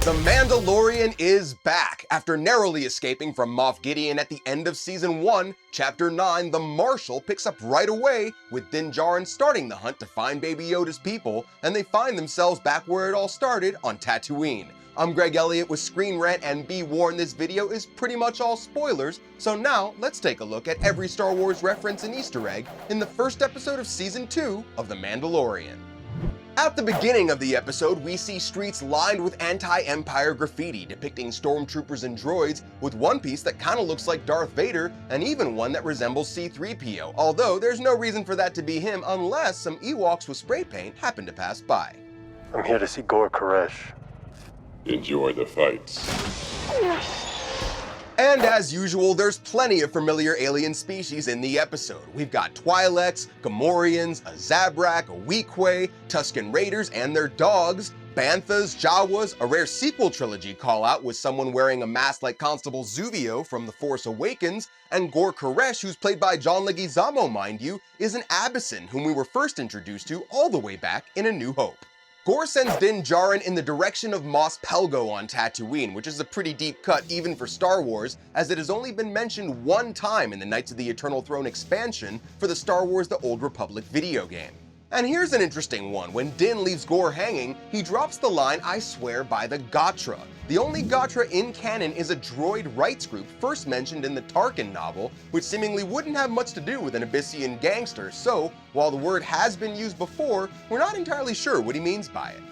The Mandalorian is back! After narrowly escaping from Moff Gideon at the end of Season 1, Chapter 9, the Marshal picks up right away, with Din Djarin starting the hunt to find Baby Yoda's people, and they find themselves back where it all started, on Tatooine. I'm Greg Elliott with Screen Rant, and be warned, this video is pretty much all spoilers, so now let's take a look at every Star Wars reference and Easter egg in the first episode of Season 2 of The Mandalorian. At the beginning of the episode, we see streets lined with anti-Empire graffiti depicting stormtroopers and droids, with one piece that kinda looks like Darth Vader, and even one that resembles C-3PO, although there's no reason for that to be him unless some Ewoks with spray paint happen to pass by. I'm here to see Gor Koresh. Enjoy the fights. And as usual, there's plenty of familiar alien species in the episode. We've got Twi'leks, Gamorreans, a Zabrak, a Weequay, Tusken Raiders and their dogs, Banthas, Jawas, a rare sequel trilogy call-out with someone wearing a mask like Constable Zuvio from The Force Awakens, and Gor Koresh, who's played by John Leguizamo, mind you, is an Abyssinian whom we were first introduced to all the way back in A New Hope. Gor sends Din Djarin in the direction of Mos Pelgo on Tatooine, which is a pretty deep cut even for Star Wars, as it has only been mentioned one time in the Knights of the Eternal Throne expansion for the Star Wars The Old Republic video game. And here's an interesting one. When Din leaves Gor hanging, he drops the line, "I swear by the Gatra." The only Gatra in canon is a droid rights group first mentioned in the Tarkin novel, which seemingly wouldn't have much to do with an Abyssinian gangster, so while the word has been used before, we're not entirely sure what he means by it.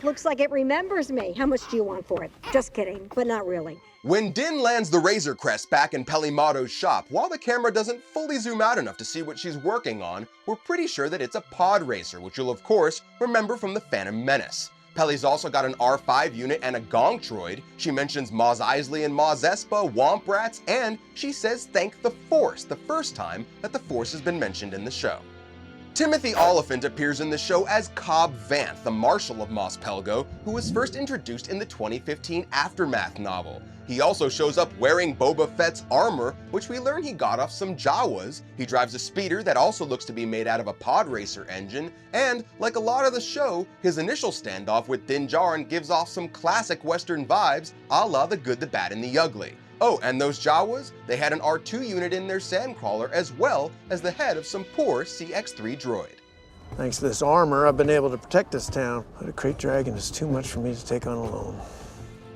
Looks like it remembers me. How much do you want for it? Just kidding, but not really. When Din lands the Razor Crest back in Peli Motto's shop, while the camera doesn't fully zoom out enough to see what she's working on, we're pretty sure that it's a pod racer, which you'll of course remember from the Phantom Menace. Peli's also got an R5 unit and a Gong droid. She mentions Maz Eisley and Maz Espa, Womp Rats, and she says thank the Force, the first time that the Force has been mentioned in the show. Timothy Oliphant appears in the show as Cobb Vanth, the Marshal of Mos Pelgo, who was first introduced in the 2015 Aftermath novel. He also shows up wearing Boba Fett's armor, which we learn he got off some Jawas. He drives a speeder that also looks to be made out of a pod racer engine, and like a lot of the show, his initial standoff with Din Djarin gives off some classic Western vibes, a la The Good, the Bad, and the Ugly. Oh, and those Jawas? They had an R2 unit in their sandcrawler, as well as the head of some poor CX-3 droid. Thanks to this armor, I've been able to protect this town, but a Krayt Dragon is too much for me to take on alone.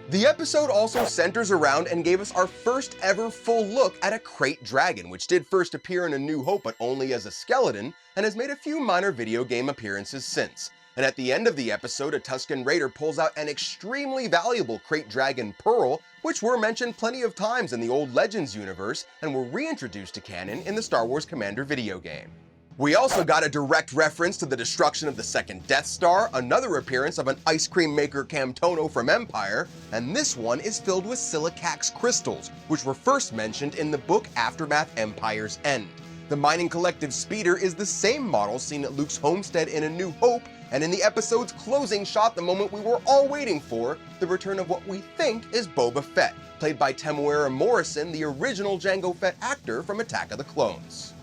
The episode also centers around and gave us our first ever full look at a Krayt Dragon, which did first appear in A New Hope but only as a skeleton, and has made a few minor video game appearances since. And at the end of the episode, a Tusken Raider pulls out an extremely valuable Krayt Dragon Pearl, which were mentioned plenty of times in the old Legends universe and were reintroduced to canon in the Star Wars Commander video game. We also got a direct reference to the destruction of the second Death Star, another appearance of an ice cream maker Camtono from Empire, and this one is filled with silicax crystals, which were first mentioned in the book Aftermath Empire's End. The mining collective speeder is the same model seen at Luke's homestead in A New Hope, and in the episode's closing shot, the moment we were all waiting for, the return of what we think is Boba Fett, played by Temuera Morrison, the original Jango Fett actor from Attack of the Clones.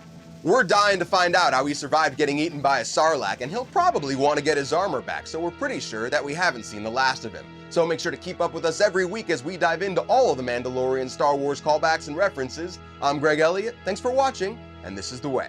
We're dying to find out how he survived getting eaten by a Sarlacc, and he'll probably want to get his armor back, so we're pretty sure that we haven't seen the last of him. So make sure to keep up with us every week as we dive into all of the Mandalorian Star Wars callbacks and references. I'm Greg Elliott, thanks for watching, and this is The Way.